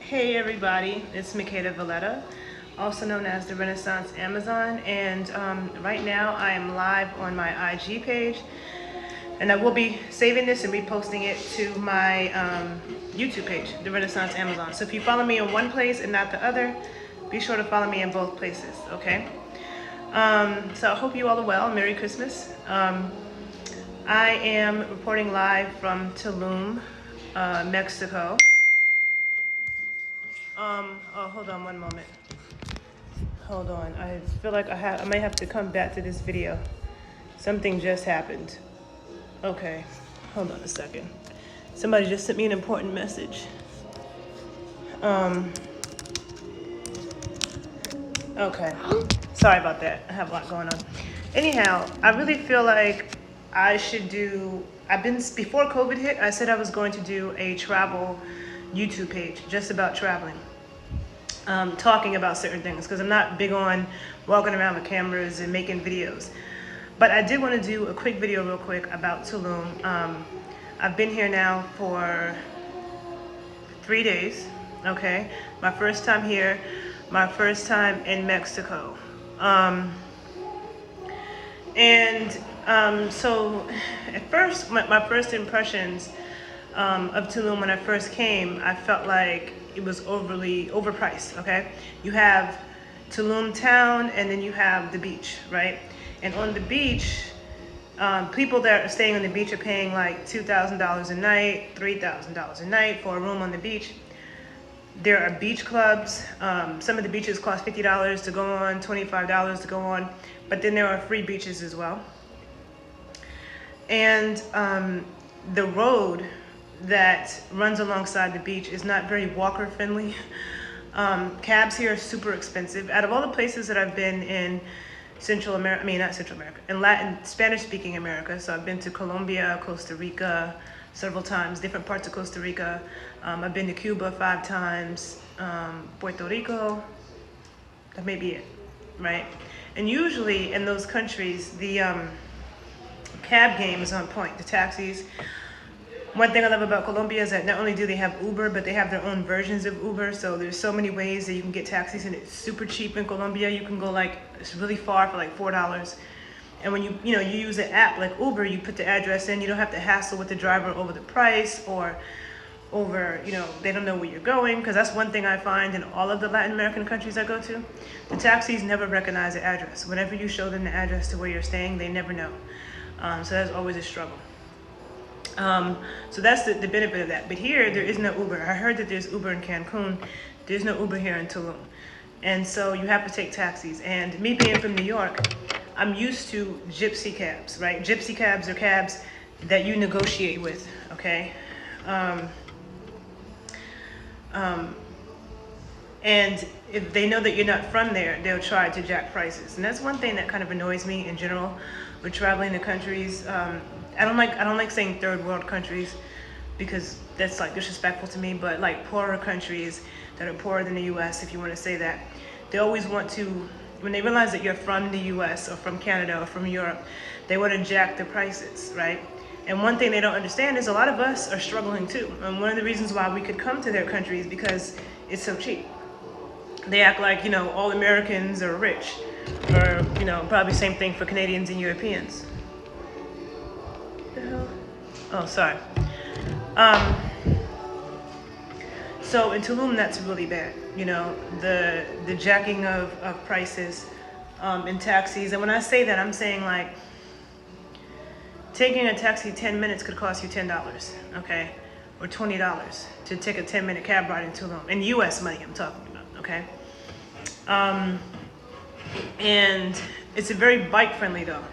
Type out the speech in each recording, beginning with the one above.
Hey everybody, it's Makeda Valletta, also known as the Renaissance Amazon, and right now I am live on my IG page, and I will be saving this and reposting it to my YouTube page, the Renaissance Amazon. So if you follow me in one place and not the other, be sure to follow me in both places, okay? So I hope you all are well. Merry Christmas. I am reporting live from Tulum, Mexico. Oh, hold on one moment. Hold on, I feel like I might have to come back to this video. Something just happened. Okay, hold on a second. Somebody just sent me an important message. Okay, sorry about that. I have a lot going on. Anyhow, I really feel like I should do, before COVID hit, I said I was going to do a travel YouTube page, just about traveling. Talking about certain things, because I'm not big on walking around with cameras and making videos. But I did want to do a quick video real quick about Tulum. I've been here now for 3 days, okay? My first time here, my first time in Mexico. So at first, my first impressions of Tulum when I first came, I felt like it was overpriced, okay? You have Tulum town and then you have the beach, right? And on the beach, people that are staying on the beach are paying like $2,000 a night, $3,000 a night for a room on the beach. There are beach clubs. Some of the beaches cost $50 to go on, $25 to go on, but then there are free beaches as well. And the road that runs alongside the beach is not very walker friendly. Cabs here are super expensive. Out of all the places that I've been in Central America, not Central America, in Latin, Spanish speaking America. So I've been to Colombia, Costa Rica several times, different parts of Costa Rica. I've been to Cuba 5 times, Puerto Rico, that may be it, right? And usually in those countries, the cab game is on point, the taxis. One thing I love about Colombia is that not only do they have Uber, but they have their own versions of Uber. So there's so many ways that you can get taxis, and it's super cheap in Colombia. You can go it's really far for like $4. And when you use an app like Uber, you put the address in, you don't have to hassle with the driver over the price or over, they don't know where you're going. Because that's one thing I find in all of the Latin American countries I go to. The taxis never recognize the address. Whenever you show them the address to where you're staying, they never know. So that's always a struggle. So that's the benefit of that. But here, there is no Uber. I heard that there's Uber in Cancun. There's no Uber here in Tulum. And so you have to take taxis. And me being from New York, I'm used to gypsy cabs, right? Gypsy cabs are cabs that you negotiate with, okay? And if they know that you're not from there, they'll try to jack prices. And that's one thing that kind of annoys me in general with traveling to countries. I don't like saying third world countries because that's like disrespectful to me, but like poorer countries that are poorer than the US, if you want to say that, they always want to, when they realize that you're from the US or from Canada or from Europe, they want to jack the prices, right? And one thing they don't understand is a lot of us are struggling too. And one of the reasons why we could come to their country is because it's so cheap. They act like, all Americans are rich, or, probably same thing for Canadians and Europeans. Oh, sorry. So in Tulum, that's really bad. The jacking of prices in taxis. And when I say that, I'm saying like taking a taxi 10 minutes could cost you $10, okay? Or $20 to take a 10-minute cab ride in Tulum. In US money, I'm talking about, okay? And it's a very bike friendly though.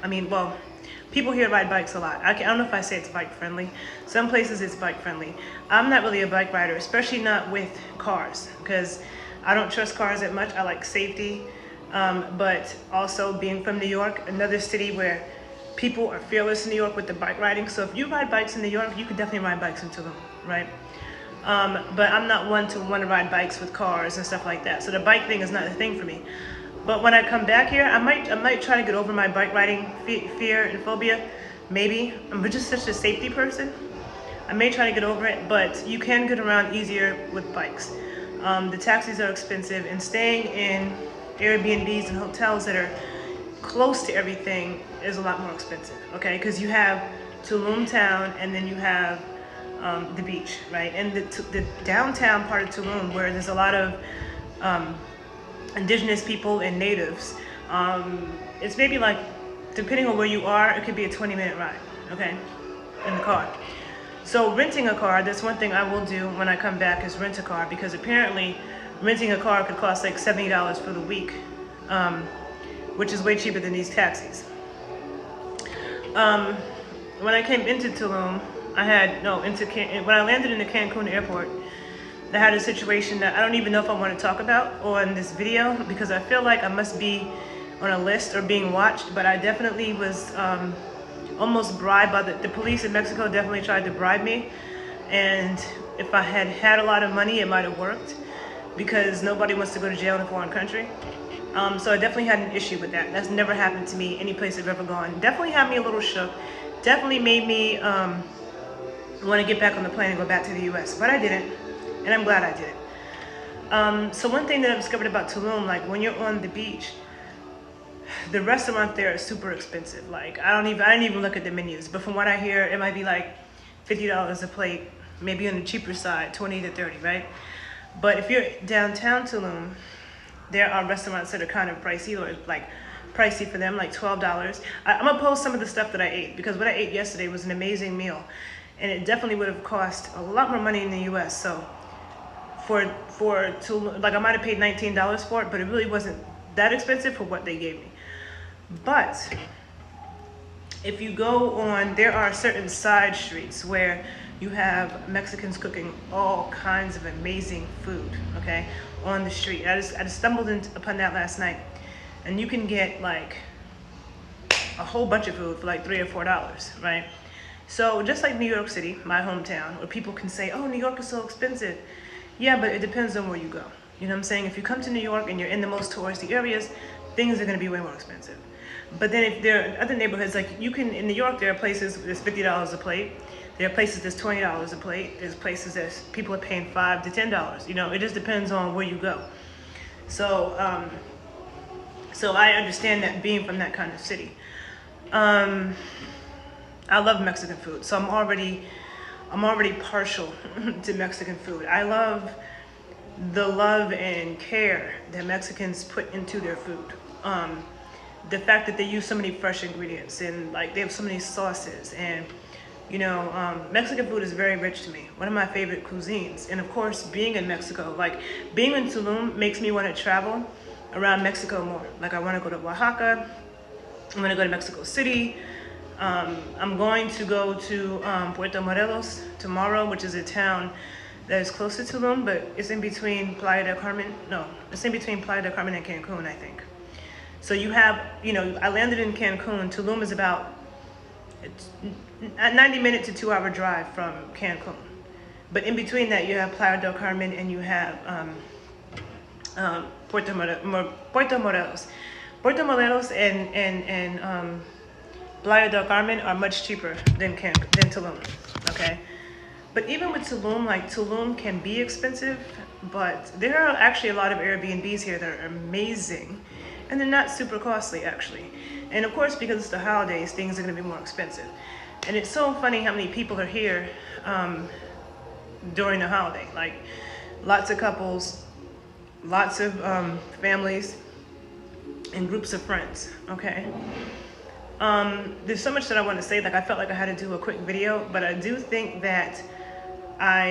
People here ride bikes a lot. I don't know if I say it's bike friendly. Some places it's bike friendly. I'm not really a bike rider, especially not with cars, because I don't trust cars that much. I like safety, but also being from New York, another city where people are fearless in New York with the bike riding. So if you ride bikes in New York, you could definitely ride bikes in Tulum, right? But I'm not one to want to ride bikes with cars and stuff like that. So the bike thing is not a thing for me. But when I come back here, I might try to get over my bike riding fear and phobia. Maybe. I'm just such a safety person. I may try to get over it, but you can get around easier with bikes. The taxis are expensive, and staying in Airbnbs and hotels that are close to everything is a lot more expensive, okay? Because you have Tulum town, and then you have the beach, right? And the downtown part of Tulum, where there's a lot of indigenous people and natives, it's maybe like, depending on where you are, it could be a 20-minute ride, okay, in the car. So renting a car, that's one thing I will do when I come back, is rent a car, because apparently renting a car could cost like $70 for the week, which is way cheaper than these taxis. When I came into Tulum, when I landed in the Cancun airport, I had a situation that I don't even know if I want to talk about on this video, because I feel like I must be on a list or being watched, but I definitely was almost bribed by the police in Mexico. Definitely tried to bribe me, and if I had had a lot of money, it might have worked, because nobody wants to go to jail in a foreign country. So I definitely had an issue with that. That's never happened to me any place I've ever gone. Definitely had me a little shook. Definitely made me want to get back on the plane and go back to the US, but I didn't, and I'm glad I did. So one thing that I've discovered about Tulum, like when you're on the beach, the restaurant there is super expensive. Like I didn't even look at the menus, but from what I hear, it might be like $50 a plate, maybe on the cheaper side, 20 to 30, right? But if you're downtown Tulum, there are restaurants that are kind of pricey, or like pricey for them, like $12. I'm gonna post some of the stuff that I ate, because what I ate yesterday was an amazing meal, and it definitely would have cost a lot more money in the US. So for Tulum, like I might have paid $19 for it, but it really wasn't that expensive for what they gave me. But if you go on, there are certain side streets where you have Mexicans cooking all kinds of amazing food, okay, on the street. I just stumbled upon that last night, and you can get like a whole bunch of food for like $3 or $4, right? So just like New York City, my hometown, where people can say, oh, New York is so expensive. Yeah, but it depends on where you go. You know what I'm saying? If you come to New York and you're in the most touristy areas, things are gonna be way more expensive. But then if there are other neighborhoods, like in New York, there are places that's $50 a plate. There are places that's $20 a plate. There's places that people are paying $5 to $10. You know, it just depends on where you go. So, so I understand that, being from that kind of city. I love Mexican food, so I'm already partial to Mexican food. I love the love and care that Mexicans put into their food. The fact that they use so many fresh ingredients, and like they have so many sauces, and you know, Mexican food is very rich to me. One of my favorite cuisines. And of course, being in Mexico, like being in Tulum makes me want to travel around Mexico more. Like I want to go to Oaxaca, I'm going to go to Mexico City. I'm going to go to Puerto Morelos tomorrow, which is a town that is close to Tulum, but it's in between Playa del Carmen. No, it's in between Playa del Carmen and Cancun, I think. So you have, you know, I landed in Cancun. Tulum is about a 90-minute to 2-hour drive from Cancun. But in between that, you have Playa del Carmen, and you have Puerto Morelos. Puerto Morelos and Playa del Carmen are much cheaper than Tulum, okay? But even with Tulum, like Tulum can be expensive, but there are actually a lot of Airbnbs here that are amazing, and they're not super costly actually. And of course, because it's the holidays, things are gonna be more expensive. And it's so funny how many people are here during the holiday. Like lots of couples, lots of families, and groups of friends, okay? There's so much that I want to say, like I felt like I had to do a quick video, but I do think that I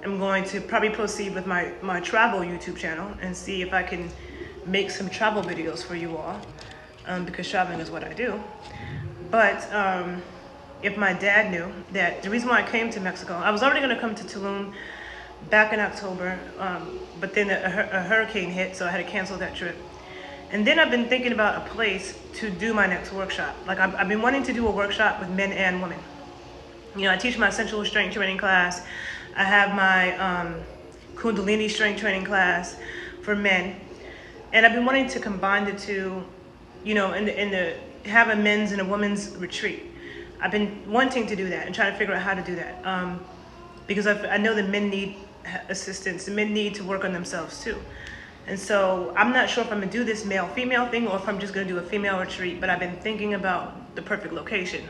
am going to probably proceed with my travel YouTube channel and see if I can make some travel videos for you all, because traveling is what I do. But if my dad knew that the reason why I came to Mexico, I was already going to come to Tulum back in October, but then a hurricane hit, so I had to cancel that trip. And then I've been thinking about a place to do my next workshop. Like I've been wanting to do a workshop with men and women. You know, I teach my sensual strength training class. I have my Kundalini strength training class for men. And I've been wanting to combine the two, you know, have a men's and a women's retreat. I've been wanting to do that and trying to figure out how to do that. Because I know that men need assistance. The men need to work on themselves too. And so I'm not sure if I'm gonna do this male-female thing or if I'm just gonna do a female retreat, but I've been thinking about the perfect location.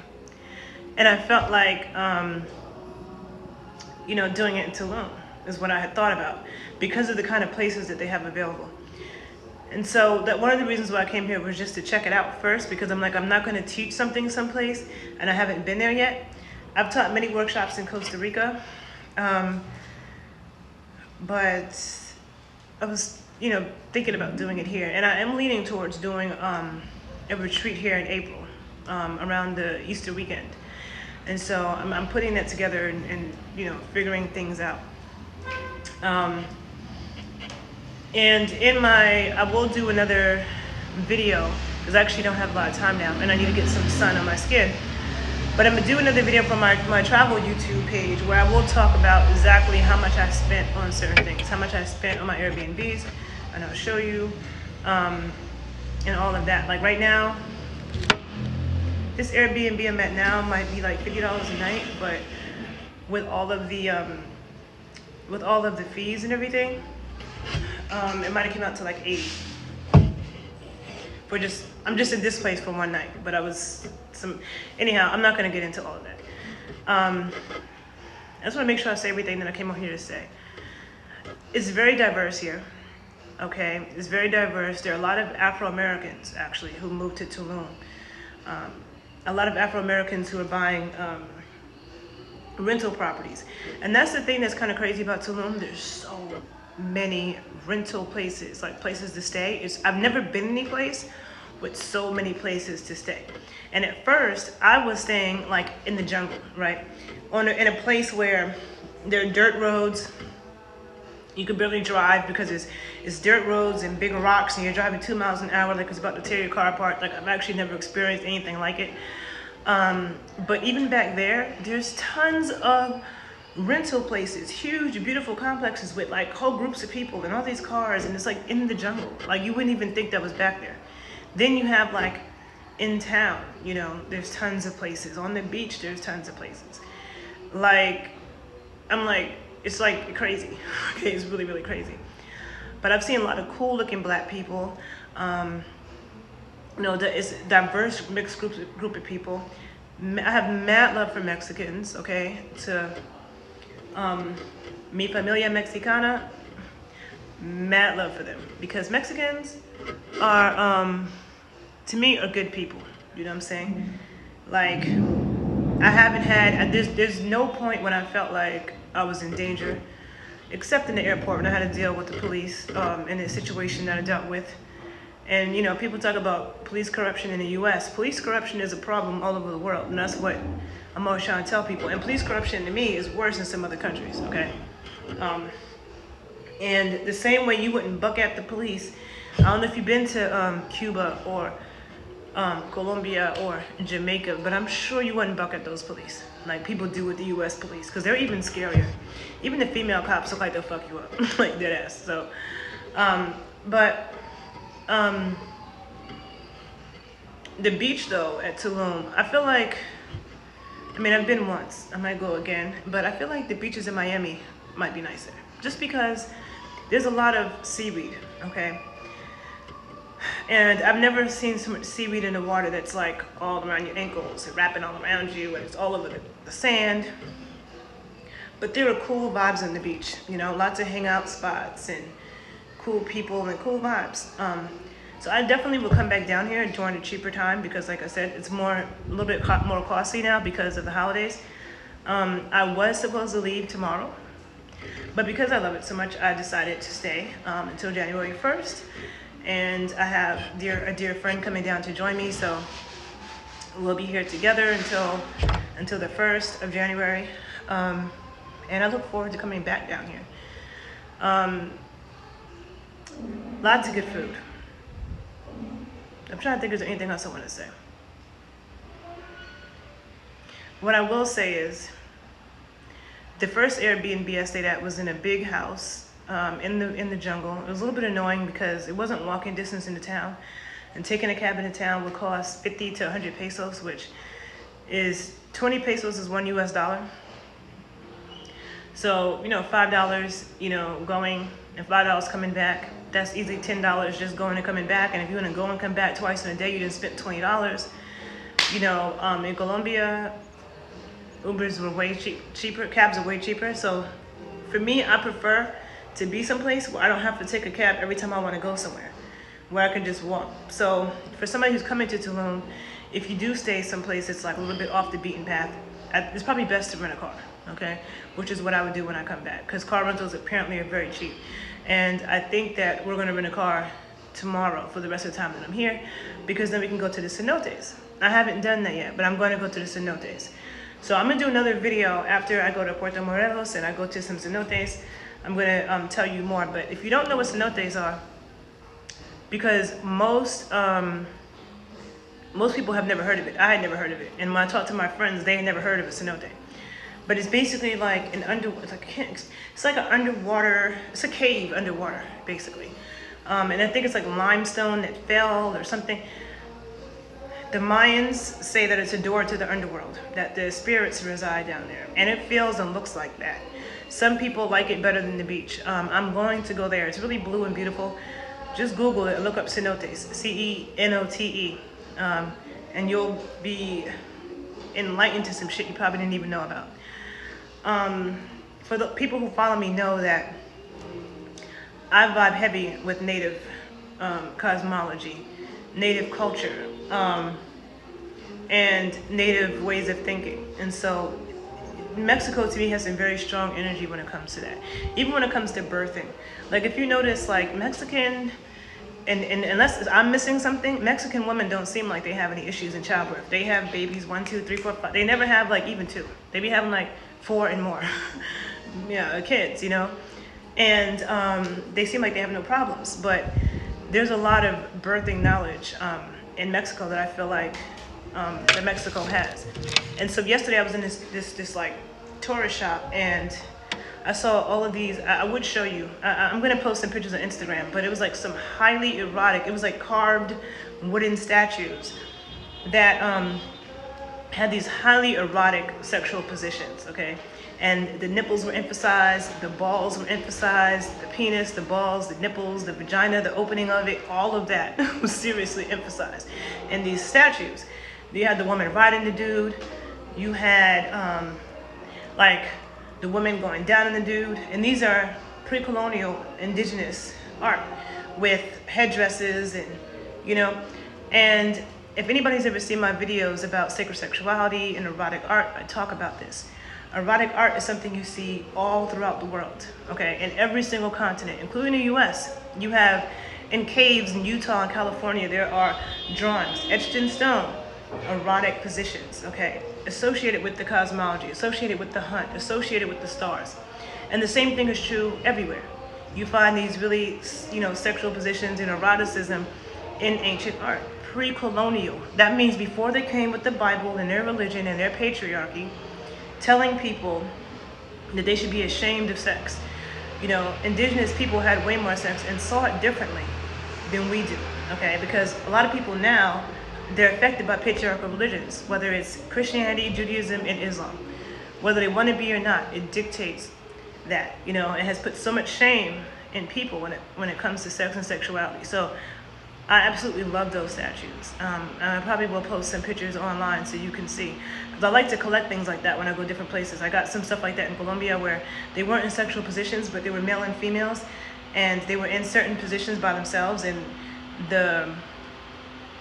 And I felt like, doing it in Tulum is what I had thought about because of the kind of places that they have available. And so that one of the reasons why I came here was just to check it out first, because I'm like, I'm not gonna teach something someplace and I haven't been there yet. I've taught many workshops in Costa Rica, but I was, thinking about doing it here. And I am leaning towards doing a retreat here in April, around the Easter weekend. And so I'm putting that together and figuring things out. And I will do another video, because I actually don't have a lot of time now, and I need to get some sun on my skin. But I'm gonna do another video from my travel YouTube page where I will talk about exactly how much I spent on certain things, how much I spent on my Airbnbs, and I'll show you, and all of that. Like right now, this Airbnb I'm at now might be like $50 a night, but with all of the fees and everything, it might have came out to like 80. I'm just in this place for one night, but anyhow, I'm not gonna get into all of that. I just wanna make sure I say everything that I came out here to say. It's very diverse here, okay? It's very diverse. There are a lot of Afro-Americans actually who moved to Tulum. A lot of Afro-Americans who are buying rental properties. And that's the thing that's kind of crazy about Tulum. There's so many rental places, like places to stay. I've never been any place with so many places to stay. And at first, I was staying like in the jungle, right? In a place where there are dirt roads. You could barely drive because it's dirt roads and big rocks, and you're driving 2 miles an hour like it's about to tear your car apart. Like, I've actually never experienced anything like it. But even back there's tons of rental places, huge, beautiful complexes with like whole groups of people and all these cars, and it's like in the jungle. Like, you wouldn't even think that was back there. Then you have like in town, there's tons of places. On the beach, there's tons of places. Like, I'm like, it's like crazy. Okay, it's really, really crazy. But I've seen a lot of cool looking black people. It's a diverse mixed group of people. I have mad love for Mexicans, okay? Mi familia mexicana, mad love for them. Because Mexicans are, to me, are good people. You know what I'm saying? Like, I haven't had, there's no point when I felt like I was in danger, except in the airport when I had to deal with the police in a situation that I dealt with. And people talk about police corruption in the US. Police corruption is a problem all over the world, and that's what I'm always trying to tell people. And police corruption to me is worse in some other countries, okay? And the same way you wouldn't buck at the police. I don't know if you've been to Cuba or Colombia or Jamaica, but I'm sure you wouldn't buck at those police like people do with the US police, because they're even scarier. Even the female cops look like they'll fuck you up, like dead ass. So, the beach though at Tulum, I feel like, I've been once, I might go again, but I feel like the beaches in Miami might be nicer, just because there's a lot of seaweed, okay? And I've never seen so much seaweed in the water that's like all around your ankles and wrapping all around you, and it's all over the sand. But there are cool vibes on the beach, lots of hangout spots and cool people and cool vibes. So I definitely will come back down here during a cheaper time, because like I said, it's a little bit more costly now because of the holidays. I was supposed to leave tomorrow, but because I love it so much, I decided to stay until January 1st. And I have a dear friend coming down to join me, so we'll be here together until the 1st of January. And I look forward to coming back down here. Lots of good food. I'm trying to think if there's anything else I want to say. What I will say is, the first Airbnb I stayed at was in a big house in the jungle. It was a little bit annoying because it wasn't walking distance into town, and taking a cab into town would cost 50 to 100 pesos, which is 20 pesos is $1 US. So, $5, going and $5 coming back, that's easily $10 just going and coming back. And if you want to go and come back twice in a day, you just spent $20. In Colombia, Ubers were way cheaper, cabs are way cheaper. So for me, I prefer to be someplace where I don't have to take a cab every time I want to go somewhere, where I can just walk. So for somebody who's coming to Tulum, if you do stay someplace that's like a little bit off the beaten path, it's probably best to rent a car, okay? Which is what I would do when I come back, because car rentals apparently are very cheap. And I think that we're gonna rent a car tomorrow for the rest of the time that I'm here, because then we can go to the cenotes. I haven't done that yet, but I'm going to go to the cenotes. So I'm gonna do another video after I go to Puerto Morelos and I go to some cenotes. I'm gonna tell you more, but if you don't know what cenotes are, because most people have never heard of it. I had never heard of it. And when I talked to my friends, they had never heard of a cenote. But it's basically like it's like an underwater, it's a cave underwater, basically. And I think it's like limestone that fell or something. The Mayans say that it's a door to the underworld, that the spirits reside down there. And it feels and looks like that. Some people like it better than the beach. I'm going to go there. It's really blue and beautiful. Just Google it and look up cenotes, C-E-N-O-T-E. And you'll be enlightened to some shit you probably didn't even know about. For the people who follow me know that I vibe heavy with native cosmology, native culture, and native ways of thinking. And so Mexico to me has some very strong energy when it comes to that. Even when it comes to birthing. Like if you notice, like Mexican, and unless I'm missing something, Mexican women don't seem like they have any issues in childbirth. They have babies 1, 2, 3, 4, 5. They never have like even 2. They be having like 4 and more. Yeah, kids, And they seem like they have no problems. But there's a lot of birthing knowledge in Mexico that I feel like that Mexico has. And so yesterday I was in this like tourist shop, and I saw all of these. I would show you. I'm gonna post some pictures on Instagram, but it was like some highly erotic. It was like carved wooden statues that had these highly erotic sexual positions. Okay, and the nipples were emphasized, the balls were emphasized, the penis, the balls, the nipples, the vagina, the opening of it, all of that was seriously emphasized in these statues. You had the woman riding the dude. You had like the woman going down on the dude. And these are pre-colonial indigenous art with headdresses and, and if anybody's ever seen my videos about sacred sexuality and erotic art, I talk about this. Erotic art is something you see all throughout the world, okay? In every single continent, including the US. You have, in caves in Utah and California, there are drawings etched in stone, erotic positions, okay? Associated with the cosmology, associated with the hunt, associated with the stars. And the same thing is true everywhere. You find these really, sexual positions and eroticism in ancient art, pre-colonial. That means before they came with the Bible and their religion and their patriarchy, telling people that they should be ashamed of sex. Indigenous people had way more sex and saw it differently than we do, okay? Because a lot of people now, they're affected by patriarchal religions, whether it's Christianity, Judaism, and Islam. Whether they want to be or not, it dictates that. It has put so much shame in people when it comes to sex and sexuality. So I absolutely love those statues. I probably will post some pictures online so you can see. Because I like to collect things like that when I go different places. I got some stuff like that in Colombia where they weren't in sexual positions, but they were male and females, and they were in certain positions by themselves, and the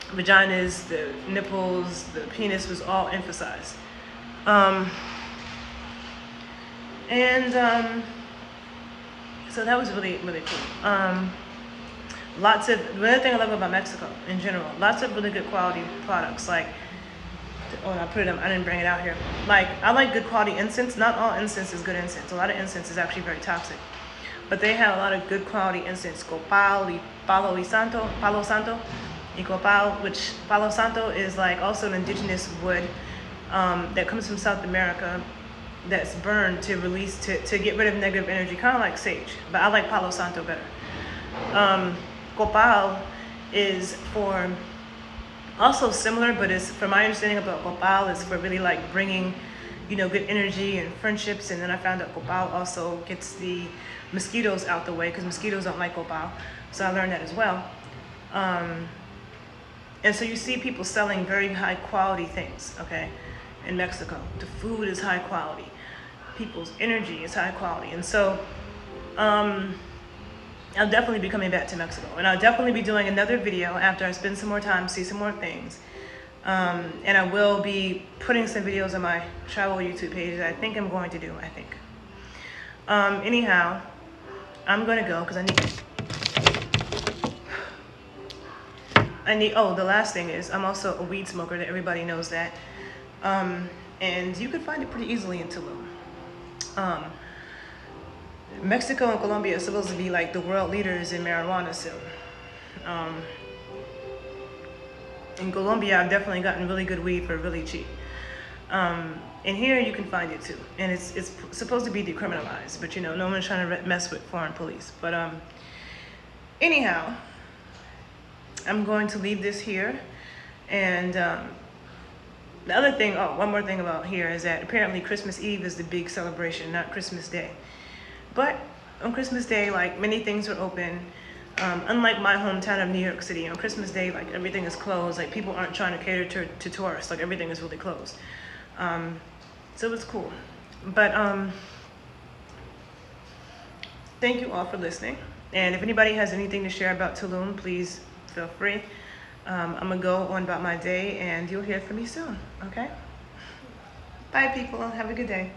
vaginas, the nipples, the penis was all emphasized. So that was really, really cool. Another thing I love about Mexico in general, lots of really good quality products. Like, I didn't bring it out here. Like, I like good quality incense. Not all incense is good incense. A lot of incense is actually very toxic. But they have a lot of good quality incense. Copal y Palo Santo. Which Palo Santo is like also an indigenous wood that comes from South America, that's burned to get rid of negative energy, kind of like sage, but I like Palo Santo better. Copal is also similar, but from my understanding about Copal, is for really like bringing good energy and friendships. And then I found out copal also gets the mosquitoes out the way, because mosquitoes don't like copal. So I learned that as well. And so you see people selling very high quality things, okay, in Mexico. The food is high quality. People's energy is high quality. And so I'll definitely be coming back to Mexico. And I'll definitely be doing another video after I spend some more time, see some more things. And I will be putting some videos on my travel YouTube page that I think I'm going to do, anyhow, I'm going to go because oh, the last thing is I'm also a weed smoker, that everybody knows that. And you can find it pretty easily in Tulum. Mexico and Colombia are supposed to be like the world leaders in marijuana soon. In Colombia, I've definitely gotten really good weed for really cheap. And here you can find it too. And it's supposed to be decriminalized, but no one's trying to mess with foreign police. But anyhow, I'm going to leave this here. And the other thing, one more thing about here is that apparently Christmas Eve is the big celebration, not Christmas Day. But on Christmas Day, like, many things are open. Unlike my hometown of New York City, on Christmas Day, like, everything is closed. Like, people aren't trying to cater to tourists. Like, everything is really closed. So it's cool. But thank you all for listening. And if anybody has anything to share about Tulum, please feel free. I'm gonna go on about my day, and you'll hear from me soon, okay? Bye, people. Have a good day.